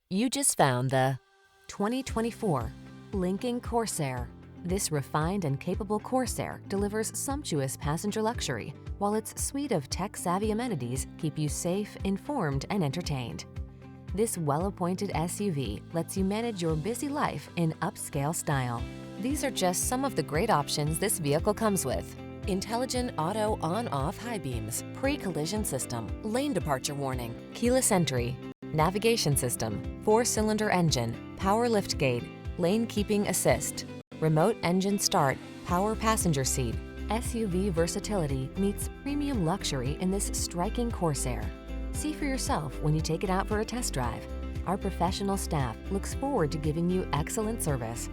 You just found the 2024 Lincoln Corsair. This refined and capable Corsair delivers sumptuous passenger luxury, while its suite of tech-savvy amenities keep you safe, informed, and entertained. This well-appointed SUV lets you manage your busy life in upscale style. These are just some of the great options this vehicle comes with: intelligent auto on-off high beams, pre-collision system, lane departure warning, keyless entry, navigation system, 4-cylinder engine, power liftgate, lane keeping assist, remote engine start, power passenger seat. SUV versatility meets premium luxury in this striking Corsair. See for yourself when you take it out for a test drive. Our professional staff looks forward to giving you excellent service.